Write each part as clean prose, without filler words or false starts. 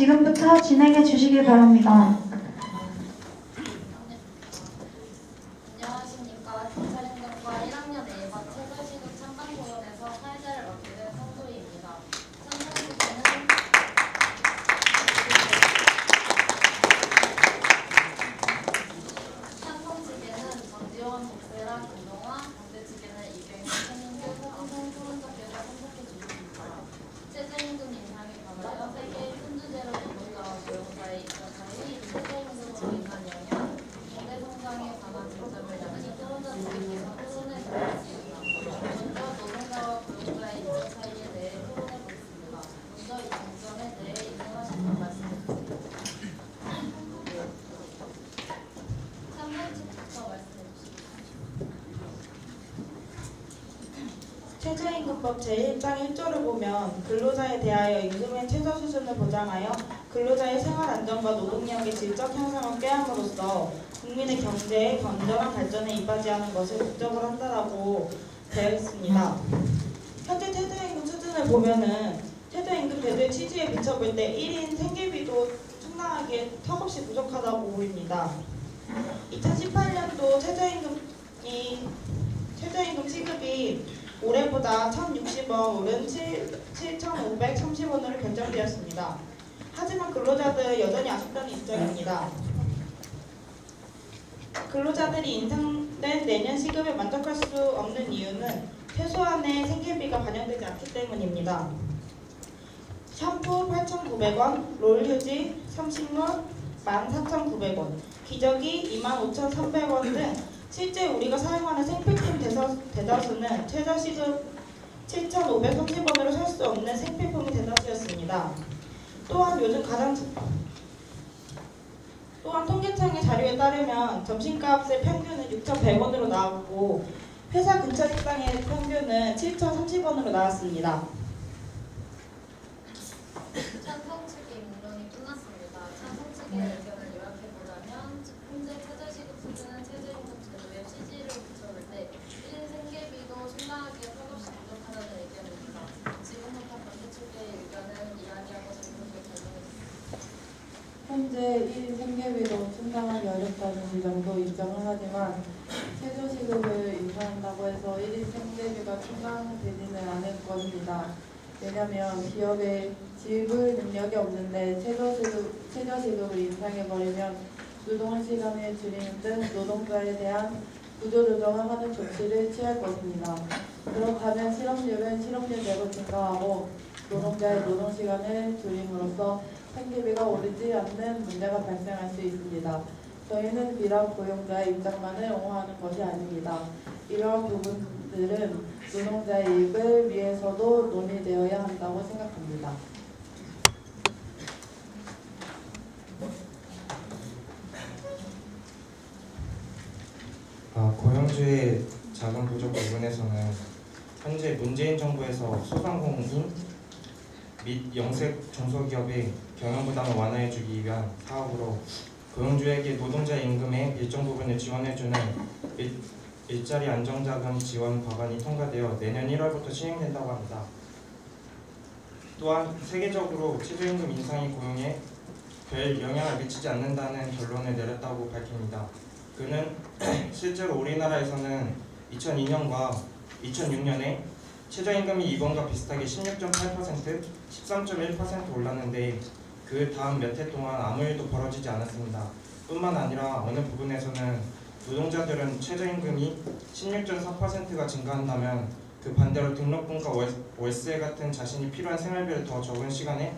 지금부터 진행해 주시길 바랍니다. 안녕하십니까. 경찰행정과 1학년 A반 최저시급 찬반 토론에서 사회자를 맡게 된 성소희입니다. 찬성측에는 정지원, 복세라, 김동화, 반대측에는 이경희, 최민규, 서진성 토론자께서 선택해 주셨습니다. 최저임금 인상에 관하여 세계의 순주제로 노동자와 고용자의 입장 차이, 최저임금으로 인한 영향, 경제 성장에 관한 중점을 양식 토론자들께서 토론해 주셨습니다. 먼저 노동자와 고용자의 입장 차이에 대해 토론해 보겠습니다. 먼저 이 장점에 대해 인정하시는 말씀해 주세요. 참관측부터 말씀해 주시죠. 최저임금법 제1장 1조를 보면 근로자에 대하여 임금의 최저 수준을 보장하여 근로자의 생활 안정과 노동력의 질적 향상을 꾀함으로써 국민의 경제의 건전한 발전에 이바지하는 것을 목적으로 한다라고 되어 있습니다. 현재 최저임금 수준을 보면은 최저임금 제도의 취지에 비춰볼 때 1인 생계비도 충당하기에 턱없이 부족하다고 보입니다. 2018년도 최저임금 시급이 올해보다 1,060원 오른 7,530원으로 결정되었습니다. 하지만 근로자들 여전히 아쉽다는 입장입니다. 근로자들이 인상된 내년 시급에 만족할 수 없는 이유는 최소한의 생계비가 반영되지 않기 때문입니다. 샴푸 8,900원, 롤휴지 30롤 14,900원, 기저귀 25,300원 등 실제 우리가 사용하는 생필품 대다수는 최저시급 7,530원으로 살 수 없는 생필품이 대다수였습니다. 또한 통계청의 자료에 따르면 점심값의 평균은 6,100원으로 나왔고 회사 근처 식당의 평균은 7,030원으로 나왔습니다. 찬성 측의 민론이 끝났습니다. 찬성 측의 의견을 요약해보자면 현재 최저시급 수준은 최저임금 제도의 취지를 비춰볼 때 1인 생계비도 충당하기에 턱없이 부족하다는 의견입니다. 지금부터 반대 측의 의견을 이야기하고 정부에 결정했습니다. 현재 1인 생계비도 충당하기 어렵다는 지점도 인정을 하지만 최저시급을 인상한다고 해서 1인 생계비가 충당되지는 않을 것입니다. 왜냐하면 기업의 지불 능력이 없는데 최저시급을 인상해버리면 노동 시간을 줄이는 등 노동자에 대한 구조조정을 하는 조치를 취할 것입니다. 그렇다면 실업률대로 증가하고 노동자의 노동시간을 줄임으로써 생계비가 오르지 않는 문제가 발생할 수 있습니다. 저희는 비단 고용자의 입장만을 옹호하는 것이 아닙니다. 이러한 부분들은 노동자의 이익을 위해서도 논의되어야 한다고 생각합니다. 고용주의 자금 부족 부분에서는 현재 문재인 정부에서 소상공인 및 영세 중소기업의 경영 부담을 완화해주기 위한 사업으로 고용주에게 노동자 임금의 일정 부분을 지원해주는 일자리 안정자금 지원 법안이 통과되어 내년 1월부터 시행된다고 합니다. 또한 세계적으로 최저임금 인상이 고용에 별 영향을 미치지 않는다는 결론을 내렸다고 밝힙니다. 그는 실제로 우리나라에서는 2002년과 2006년에 최저임금이 이번과 비슷하게 16.8%, 13.1% 올랐는데 그 다음 몇 해 동안 아무 일도 벌어지지 않았습니다. 뿐만 아니라 어느 부분에서는 노동자들은 최저임금이 16.4%가 증가한다면 그 반대로 등록금과 월세 같은 자신이 필요한 생활비를 더 적은 시간에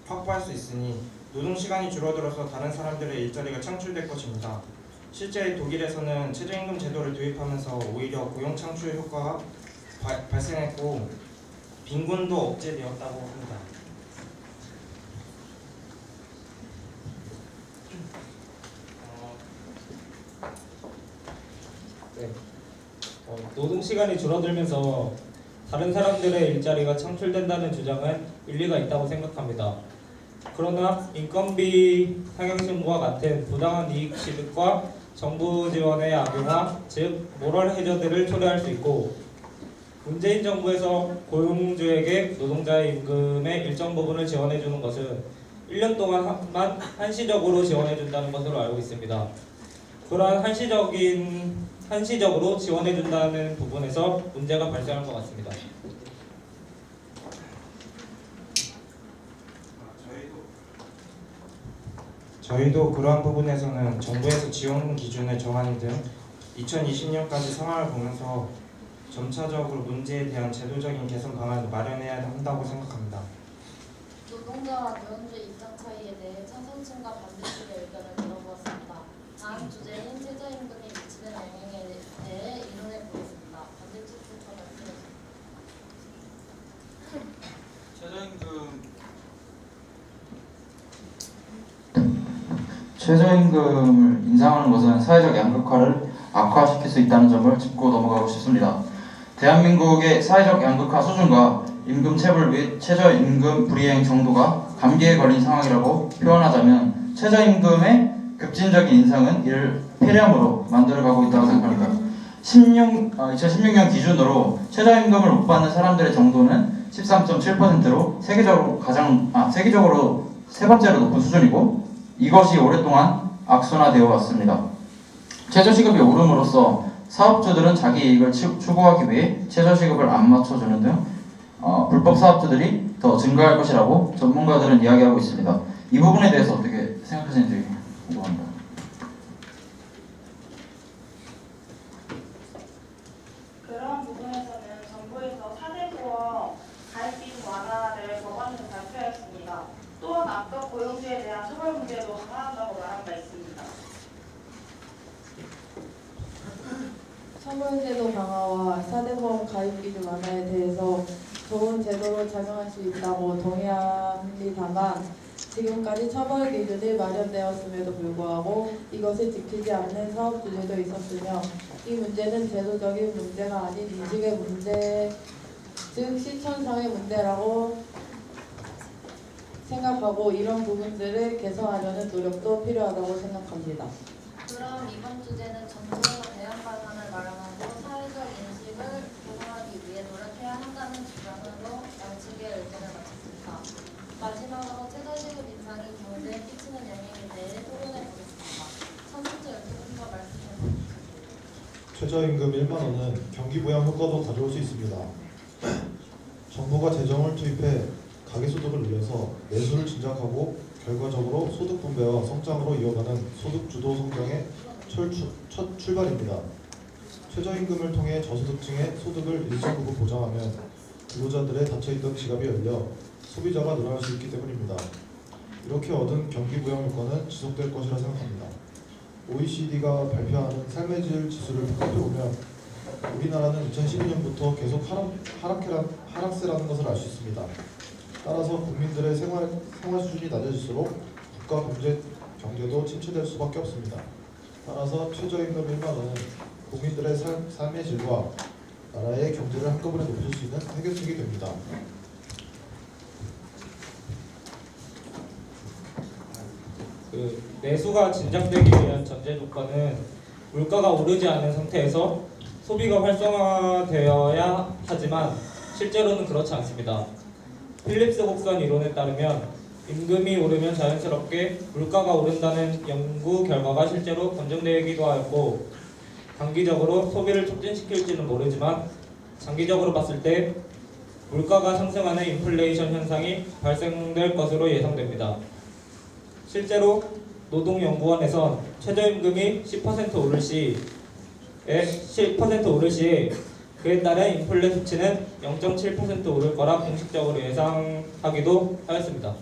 확보할 수 있으니 노동시간이 줄어들어서 다른 사람들의 일자리가 창출될 것입니다. 실제 독일에서는 최저임금 제도를 도입하면서 오히려 고용 창출 효과가 발생했고 빈곤도 억제되었다고 합니다. 노동시간이 줄어들면서 다른 사람들의 일자리가 창출된다는 주장은 일리가 있다고 생각합니다. 그러나 인건비 상향심과 같은 부당한 이익 취득과 정부 지원의 악용화, 즉 모럴 해저드를 초래할 수 있고 문재인 정부에서 고용주에게 노동자의 임금의 일정 부분을 지원해주는 것은 1년 동안만 한시적으로 지원해준다는 것으로 알고 있습니다. 그러한 한시적으로 지원해준다는 부분에서 문제가 발생할 것 같습니다. 저희도 그러한 부분에서는 정부에서 지원 기준을 정하는 등 2020년까지 상황을 보면서 점차적으로 문제에 대한 제도적인 개선 방안을 마련해야 한다고 생각합니다. 노동자와 노동주의 입장 차이에 대해 찬성층과 반대층의 의견을 들어보았습니다. 다음 주제인 최저임금이 미치는 영향에 대해 이론해 보겠습니다. 반대측부터 말씀해 주세요. 최저임금을 인상하는 것은 사회적 양극화를 악화시킬 수 있다는 점을 짚고 넘어가고 싶습니다. 대한민국의 사회적 양극화 수준과 임금 체불 및 최저임금 불이행 정도가 감기에 걸린 상황이라고 표현하자면 최저임금의 급진적인 인상은 이를 폐렴으로 만들어가고 있다고 생각합니다. 2016년 기준으로 최저임금을 못 받는 사람들의 정도는 13.7%로 세계적으로 세 번째로 높은 수준이고 이것이 오랫동안 악순환되어 왔습니다. 최저시급이 오름으로써 사업주들은 자기 이익을 추구하기 위해 최저시급을 안 맞춰주는 등 불법 사업주들이 더 증가할 것이라고 전문가들은 이야기하고 있습니다. 이 부분에 대해서 어떻게 생각하시는지 궁금합니다. 그런 부분에서는 정부에서 4대 보험 가입 기준 완화를 법안으로 발표했습니다. 또한 악덕 고용주에 대한 처벌 문제도 강화한다고 말한 바 있습니다. 처벌제도 강화와 4대 보험 가입 기준 완화에 대해서 좋은 제도로 작용할 수 있다고 동의합니다만 지금까지 처벌 기준이 마련되었음에도 불구하고 이것을 지키지 않는 사업주들도 있었으며 이 문제는 제도적인 문제가 아닌 인식의 문제, 즉 실천상의 문제라고 생각하고 이런 부분들을 개선하려는 노력도 필요하다고 생각합니다. 그럼 이번 주제는 정부에서 대안 방안을 마련하고 사회적 인식을 조성하기 위해 노력해야 한다는 주장으로 양측의 의견을 마쳤습니다. 마지막으로 최저시급 인상이 경제에 끼치는 영향에 대해 토론해 보겠습니다. 선수들 의견과 말씀해 주십시오. 최저임금 1만 원은 경기 부양 효과도 가져올 수 있습니다. 정부가 재정을 투입해 가계소득을 늘려서 내수를 진작하고 결과적으로 소득 분배와 성장으로 이어가는 소득주도 성장의 첫 출발입니다. 최저임금을 통해 저소득층의 소득을 일정 부분 보장하면 근로자들의 닫혀있던 지갑이 열려 소비자가 늘어날 수 있기 때문입니다. 이렇게 얻은 경기 부양 효과는 지속될 것이라 생각합니다. OECD가 발표하는 삶의 질 지수를 살펴보면 우리나라는 2012년부터 계속 하락세라는 것을 알 수 있습니다. 따라서 국민들의 생활 수준이 낮아질수록 국가 경제도 침체될 수밖에 없습니다. 따라서 최저임금 1만 원은 국민들의 삶의 질과 나라의 경제를 한꺼번에 높일 수 있는 해결책이 됩니다. 내수가 진작되기 위한 전제 조건은 물가가 오르지 않은 상태에서 소비가 활성화되어야 하지만 실제로는 그렇지 않습니다. 필립스 곡선 이론에 따르면 임금이 오르면 자연스럽게 물가가 오른다는 연구 결과가 실제로 검증되기도 하였고 단기적으로 소비를 촉진시킬지는 모르지만 장기적으로 봤을 때 물가가 상승하는 인플레이션 현상이 발생될 것으로 예상됩니다. 실제로 노동연구원에선 최저임금이 10% 오를 시에 그에 따른 인플레 수치는 0.7% 오를 거라 공식적으로 예상하기도 하였습니다.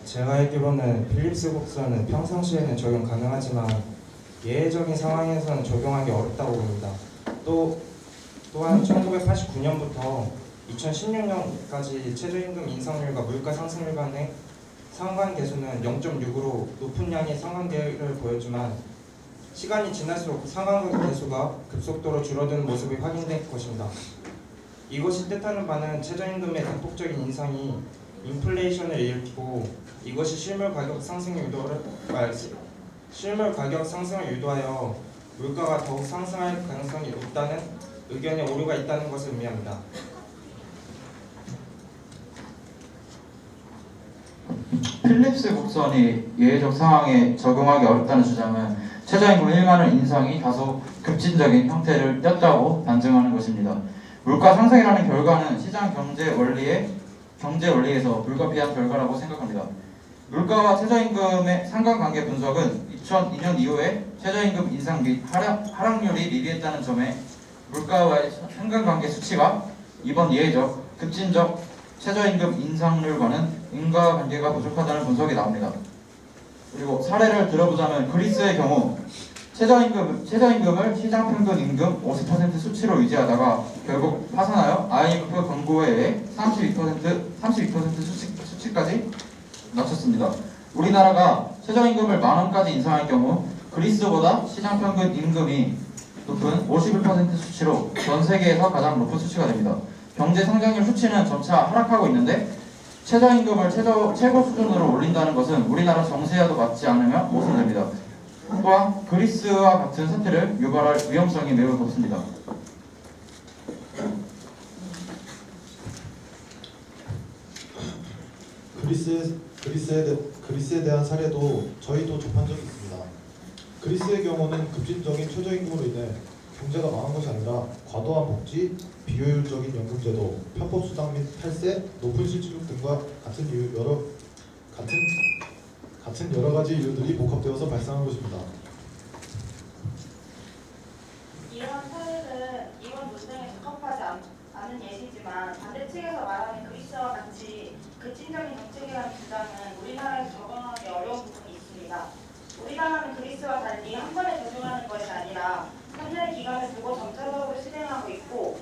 제가 알기로는 필립스 곡선은 평상시에는 적용 가능하지만 예외적인 상황에서는 적용하기 어렵다고 봅니다. 또한 1989년부터 2016년까지 최저임금 인상률과 물가 상승률 간의 상관계수는 0.6으로 높은 양의 상관계를 보였지만 시간이 지날수록 상관계수가 급속도로 줄어드는 모습이 확인될 것입니다. 이것이 뜻하는 바는 최저임금의 대폭적인 인상이 인플레이션을 일으키고 이것이 실물 가격 상승을 유도하여 물가가 더욱 상승할 가능성이 높다는 의견에 오류가 있다는 것을 의미합니다. 필립스 곡선이 예외적 상황에 적용하기 어렵다는 주장은 최저임금 1만원 인상이 다소 급진적인 형태를 띄었다고 반증하는 것입니다. 물가 상승이라는 결과는 시장 경제 원리에서 불가피한 결과라고 생각합니다. 물가와 최저임금의 상관관계 분석은 2002년 이후에 최저임금 인상 및 하락률이 미비했다는 점에 물가와의 상관관계 수치가 이번 예외적 급진적 최저임금 인상률과는 인과관계가 부족하다는 분석이 나옵니다. 그리고 사례를 들어보자면 그리스의 경우 최저임금을 시장평균 임금 50% 수치로 유지하다가 결국 파산하여 IMF 권고에 의해 32% 수치까지 낮췄습니다. 우리나라가 최저임금을 만원까지 인상할 경우 그리스보다 시장평균 임금이 높은 51% 수치로 전 세계에서 가장 높은 수치가 됩니다. 경제 성장률 수치는 점차 하락하고 있는데 최저임금을 최고 수준으로 올린다는 것은 우리나라 정세와도 맞지 않으며 모순됩니다. 또한 그리스와 같은 사태를 유발할 위험성이 매우 높습니다. 그리스에 대한 사례도 저희도 접한 적이 있습니다. 그리스의 경우는 급진적인 최저임금으로 인해 경제가 망한 것이 아니라 과도한 복지, 비효율적인 연금제도, 편법수당 및 탈세, 높은 실질적 등과 같은 여러 가지 이유들이 복합되어서 발생한 것입니다. 이러한 사례는 이번 논쟁에 적합하지 않은 예시지만 반대측에서 말하는 그리스와 같이 급진적인 정책이라는 주장은 우리나라에서 적용하기 어려운 부분이 있습니다. 우리나라는 그리스와 달리 한 번에 적용하는 것이 아니라 3년의 기간을 두고 점차적으로 실행하고 있고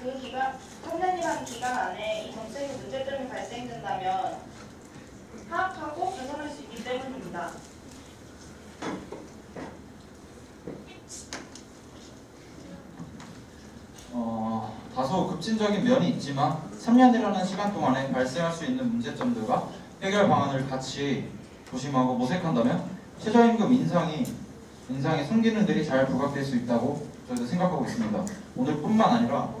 그 기간, 3년이라는 기간 안에 이 정책에 문제점이 발생된다면 파악하고 개선할 수 있기 때문입니다. 다소 급진적인 면이 있지만 3년이라는 시간 동안에 발생할 수 있는 문제점들과 해결 방안을 같이 조심하고 모색한다면 최저임금 인상의 순기능들이 잘 부각될 수 있다고 저희도 생각하고 있습니다. 오늘뿐만 아니라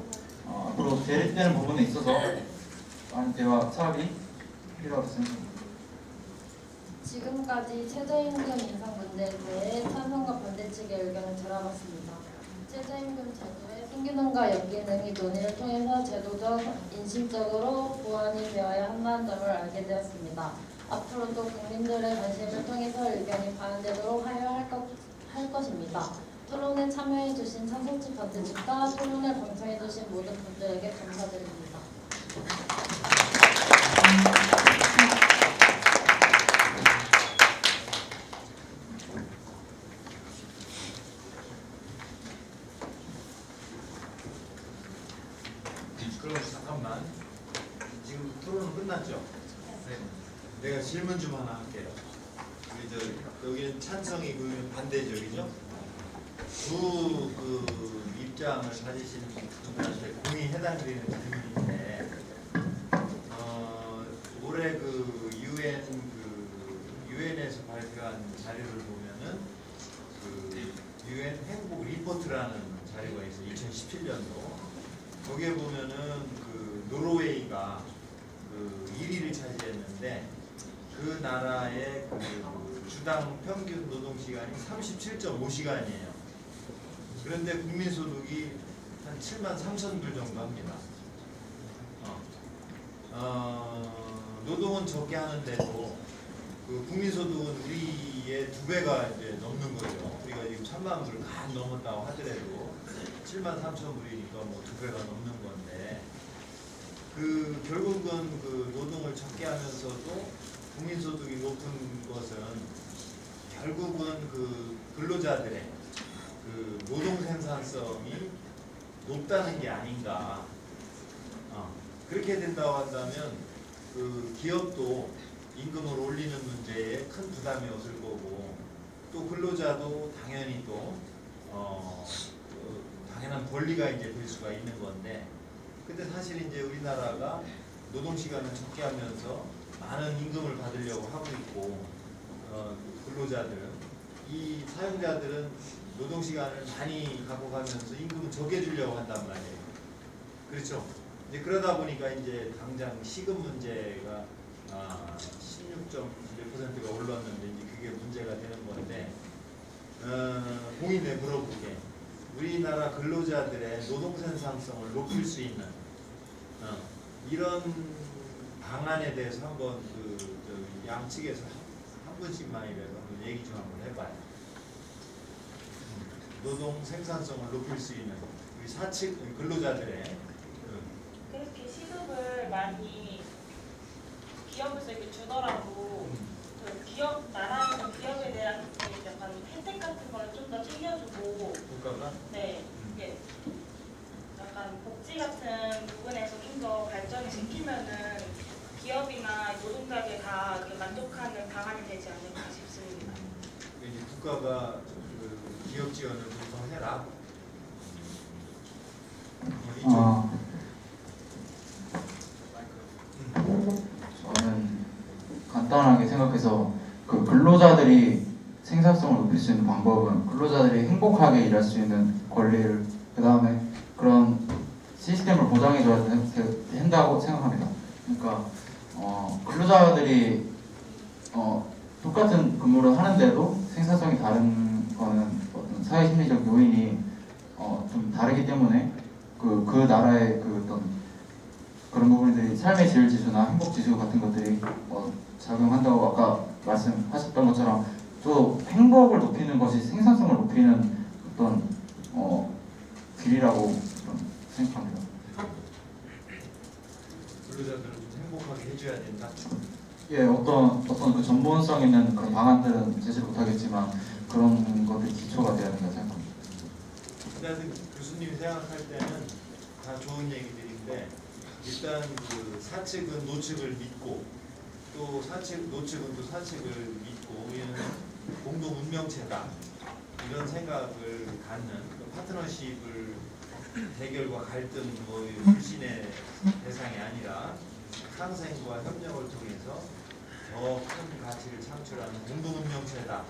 앞으로 대립되는 부분에 있어서 많은 대화, 사업이 필요하다고 생각합니다. 지금까지 최저임금 인상 문제에 대해 찬성과 반대 측의 의견을 들어봤습니다. 최저임금 제도의 순기능과 역기능이 논의를 통해서 제도적, 인식적으로 보완이 되어야 한다는 점을 알게 되었습니다. 앞으로도 국민들의 관심을 통해서 의견이 반영되도록 하여야 할 것입니다. 토론에 참여해주신 찬성측, 반대측과 토론을 방청해주신 모든 분들에게 감사드립니다. 그럼 잠깐만. 지금 토론은 끝났죠? 네. 내가 질문 좀 하나 할게요. 여기는 찬성이고 반대적이죠? 두 입장을 가지시는 분들한테 공히 해당되는 질문인데, 올해 유엔에서 발표한 자료를 보면은 유엔 행복 리포트라는 자료가 있어요. 2017년도. 거기에 보면은 노르웨이가 1위를 차지했는데 그 나라의 주당 평균 노동 시간이 37.5시간이에요. 그런데 국민 소득이 한 7만 3천 불 정도 합니다. 노동은 적게 하는데도 국민 소득은 우리의 2배가 이제 넘는 거죠. 우리가 지금 1,000만 불을 간 넘었다고 하더라도 7만 3천 불이니까 뭐 2배가 넘는 건데, 결국은 노동을 적게 하면서도 국민 소득이 높은 것은 결국은 근로자들의 노동 생산성이 높다는 게 아닌가. 그렇게 된다고 한다면 기업도 임금을 올리는 문제에 큰 부담이 없을 거고, 또 근로자도 당연히 또 당연한 권리가 이제 될 수가 있는 건데, 근데 사실 이제 우리나라가 노동 시간을 적게 하면서 많은 임금을 받으려고 하고 있고, 근로자들은 이 사용자들은 노동 시간을 많이 갖고 가면서 임금을 적게 주려고 한단 말이에요. 그렇죠? 이제 그러다 보니까 이제 당장 시급 문제가 16.1%가 올랐는데 이제 그게 문제가 되는 건데 공인에 물어보게 우리나라 근로자들의 노동 생산성을 높일 수 있는 이런 방안에 대해서 한번 양측에서 한 분씩만이라도 한번 얘기 좀 한번 해봐요. 노동 생산성을 높일 수 있는 우리 사측 근로자들의 그렇게 시급을 많이 기업에서 이렇게 주더라도 그 기업 나라에서 기업에 대한 약간 혜택 같은 거를 좀 더 챙겨주고 국가가 네 이게 약간 복지 같은 부분에서 좀 더 발전을 시키면은 기업이나 노동자에게 다 이렇게 만족하는 방안이 되지 않을까 싶습니다. 이제 국가가 그 기업 지원을 구성해라. 이쪽 저는 간단하게 생각해서 그 근로자들이 생산성을 높일 수 있는 방법은 근로자들이 행복하게 일할 수 있는 권리를 그 다음에 그런 시스템을 보장해줘야 된다고 생각합니다. 그러니까 근로자들이 똑같은 근무를 하는데도 생산성이 다른 거는 어떤 사회심리적 요인이 좀 다르기 때문에 그 나라의 그 어떤 그런 부분들이 삶의 질 지수나 행복 지수 같은 것들이 작용한다고 아까 말씀하셨던 것처럼 또 행복을 높이는 것이 생산성을 높이는 어떤 길이라고 생각합니다. 근로자들을 좀 행복하게 해줘야 된다. 예, 어떤 그 전문성 있는 그런 방안들은 제시 못하겠지만 그런 것들이 기초가 돼야 된다 생각합니다. 일단 교수님이 생각할 때는 다 좋은 얘기들인데 일단 그 사측은 노측을 믿고 또 노측은 또 사측을 믿고 우리는 공동 운명체다 이런 생각을 갖는 파트너십을 대결과 갈등 불신의 대상이 아니라 상생과 협력을 통해서 더 큰 가치를 창출하는 공동 운명체다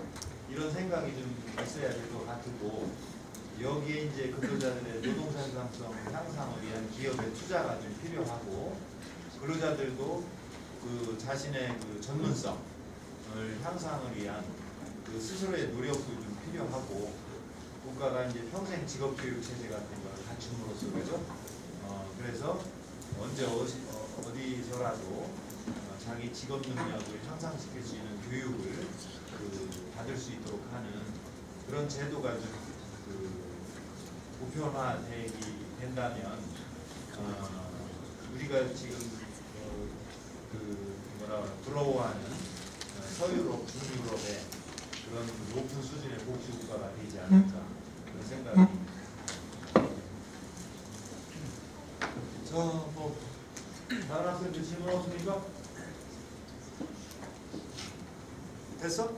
이런 생각이 좀 있어야 될 것 같고 여기에 이제 근로자들의 노동 생산성 향상을 위한 기업의 투자가 좀 필요하고 근로자들도 그 자신의 그 전문성을 향상을 위한 그 스스로의 노력도 좀 필요하고 국가가 이제 평생 직업 교육 체제 같은 걸 갖춤으로써 그죠? 그래서 언제 어디서라도 자기 직업 능력을 향상시킬 수 있는 교육을 받을 수 있도록 하는 그런 제도가 좀 보편화되기 된다면 우리가 지금 부러워하는 서유럽, 중유럽의 그런 높은 수준의 복지 국가가 되지 않을까 그런 생각이. 다른 학생들 질문 없습니까? 됐어?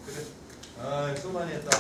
그래. 수고 많이 했다.